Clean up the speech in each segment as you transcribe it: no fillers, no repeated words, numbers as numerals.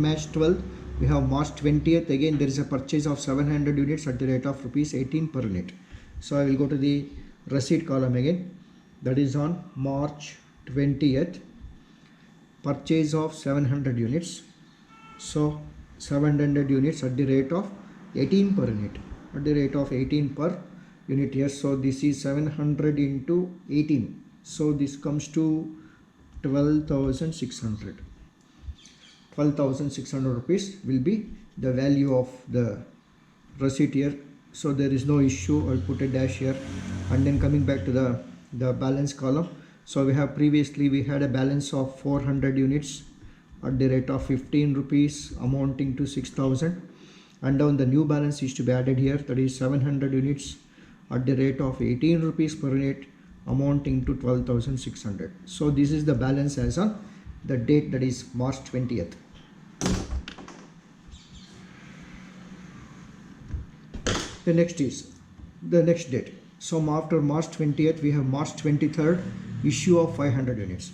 March 12th, we have March 20th. Again, there is a purchase of 700 units at the rate of rupees 18 per unit. So I will go to the receipt column again. That is on March 20th, purchase of 700 units. So 700 units at the rate of 18 per unit. At the rate of 18 per unit here. So this is 700 into 18. So this comes to 12,600. 12,600 rupees will be the value of the receipt here. So there is no issue. I'll put a dash here. And then coming back to the balance column. So we have previously we had a balance of 400 units at the rate of 15 rupees amounting to 6,000. And down the new balance is to be added here. That is 700 units at the rate of 18 rupees per unit amounting to 12,600. So this is the balance as on the date, that is March 20th. The next date. So after March 20th, we have March 23rd, issue of 500 units.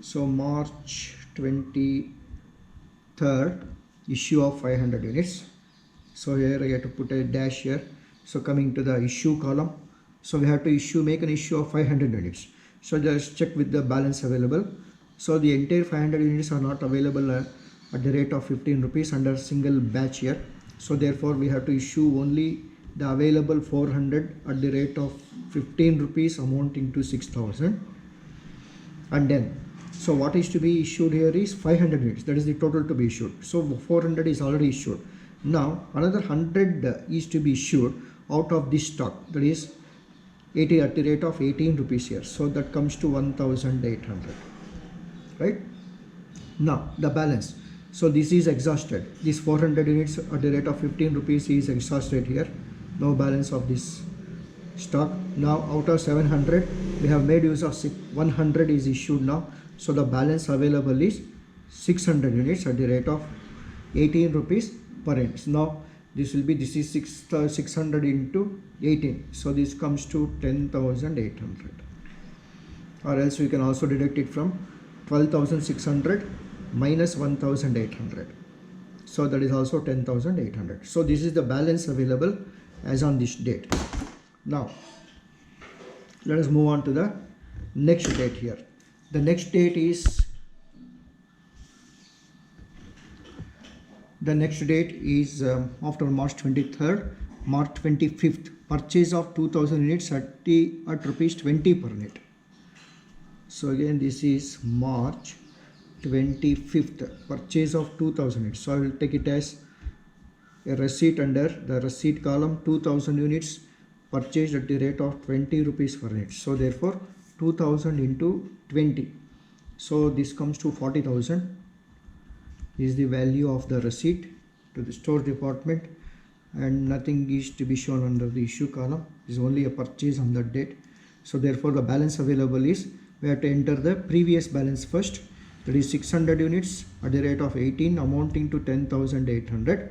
So March 23rd, issue of 500 units. So here I have to put a dash here. So coming to the issue column, so we have to make an issue of 500 units. So just check with the balance available. So the entire 500 units are not available at the rate of 15 rupees under single batch here. So therefore we have to issue only the available 400 at the rate of 15 rupees amounting to 6,000. And then, so what is to be issued here is 500 units. That is the total to be issued. So 400 is already issued. Now another 100 is to be issued out of this stock. That is 80 at the rate of 18 rupees here. So that comes to 1,800. Right? Now the balance. So this is exhausted. This 400 units at the rate of 15 rupees is exhausted here. No balance of this stock. Now out of 700, we have made use of 100 is issued now. So the balance available is 600 units at the rate of 18 rupees per unit. Now this is 600 into 18. So this comes to 10,800. Or else we can also deduct it from 12,600 minus 1,800. So that is also 10,800. So this is the balance available as on this date. Now let us move on to the next date here. The next date is after March 23rd, March 25th, purchase of 2,000 units at rupees 20 per unit. So again this is March 25th, purchase of 2,000 units. So I will take it as a receipt under the receipt column, 2,000 units purchased at the rate of 20 rupees per unit. So therefore 2,000 into 20. So this comes to 40,000. Is the value of the receipt to the store department, and nothing is to be shown under the issue column. It is only a purchase on that date. So therefore the balance available is, we have to enter the previous balance first. That is 600 units at the rate of 18 amounting to 10,800.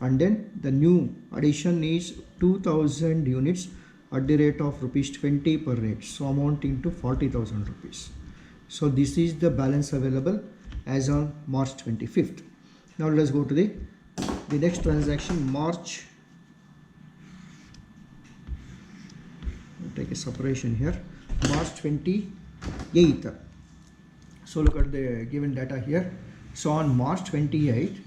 And then the new addition is 2,000 units at the rate of rupees 20 per unit. So amounting to 40,000 rupees. So this is the balance available as on March 25th. Now let us go to the next transaction, March. I'll take a separation here. March 28th. So look at the given data here. So on March 28th,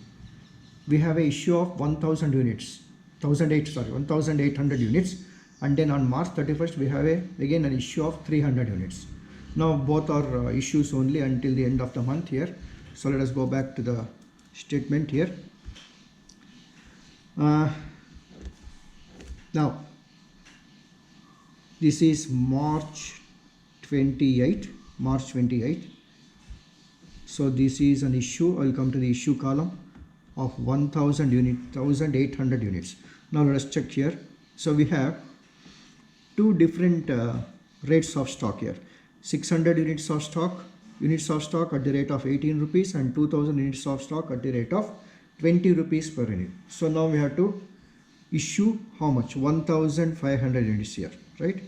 we have a issue of 1,000 units, 1,800 units, and then on March 31st we have again an issue of 300 units. Now both are issues only until the end of the month here. So let us go back to the statement here. Now this is March 28th. So this is an issue. I will come to the issue column of 1,800 units. Now let us check here. So we have two different rates of stock here. 600 units of stock at the rate of 18 rupees and 2,000 units of stock at the rate of 20 rupees per unit. So now we have to issue how much? 1,500 units here, right?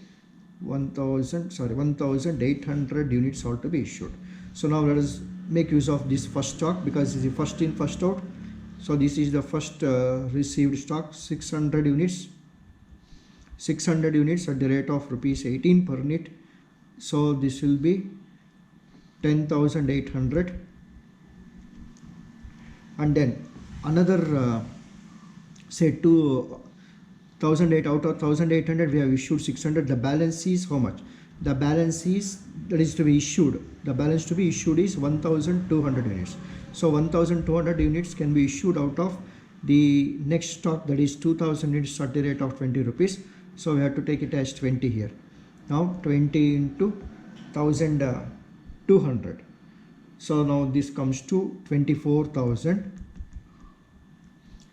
1,800 units are to be issued. So now let us make use of this first stock because it's the first in first out. So this is the first received stock, 600 units. 600 units at the rate of rupees 18 per unit. So this will be 10,800. And then another say 2,008 out of 1,800 we have issued 600. The balance is how much? The balance is that is to be issued. The balance to be issued is 1,200 units. So 1,200 units can be issued out of the next stock, that is 2,000 units at the rate of 20 rupees. So we have to take it as 20 here. Now 20 into 1,200. So now this comes to 24,000.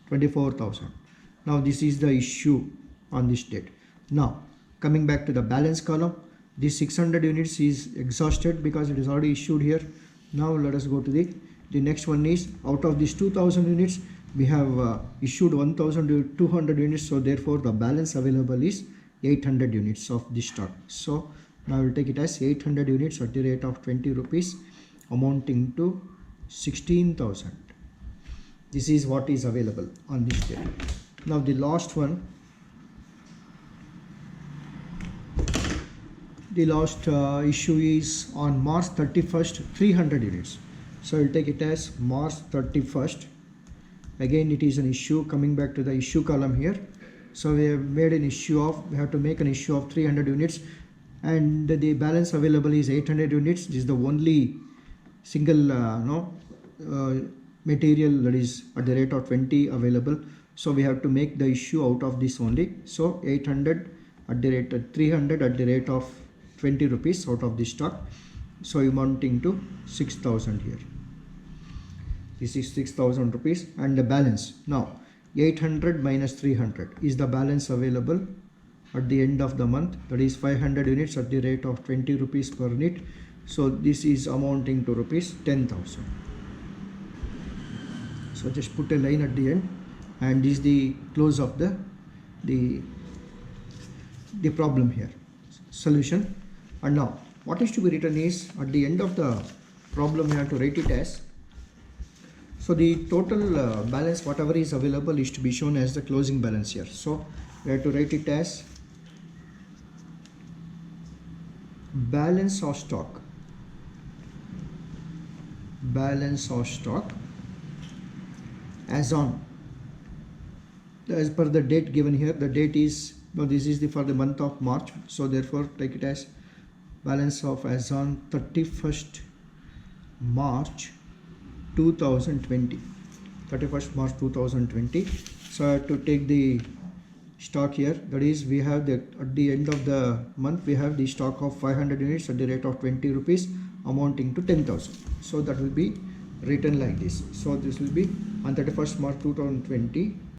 24,000. Now this is the issue on this date. Now coming back to the balance column, this 600 units is exhausted because it is already issued here. Now let us go to the next one is out of these 2,000 units we have issued 1,200 units. So therefore the balance available is 800 units of this stock. So now I will take it as 800 units at the rate of 20 rupees amounting to 16,000. This is what is available on this day. Now the last one, the last issue is on March 31st, 300 units. So I will take it as March 31st. Again it is an issue. Coming back to the issue column here. So we have made an issue of, we have to make an issue of 300 units and the balance available is 800 units. This is the only single material that is at the rate of 20 available. So we have to make the issue out of this only. So 800 at the rate of 300 at the rate of 20 rupees out of this stock. So amounting to 6,000 here. This is 6,000 rupees and the balance. Now 800 minus 300 is the balance available at the end of the month, that is 500 units at the rate of 20 rupees per unit. So this is amounting to rupees 10,000. So just put a line at the end and this is the close of the problem here, solution. And now what is to be written is at the end of the problem we have to write it as, so the total balance whatever is available is to be shown as the closing balance here. So we have to write it as balance of stock, as on, as per the date given here. The date is, no, this is for the month of March, so therefore take it as balance of as on 31st March 2020. 31st March 2020. So I have to take the stock here, that is we have the at the end of the month we have the stock of 500 units at the rate of 20 rupees amounting to 10,000. So that will be written like this. So this will be on 31st March 2020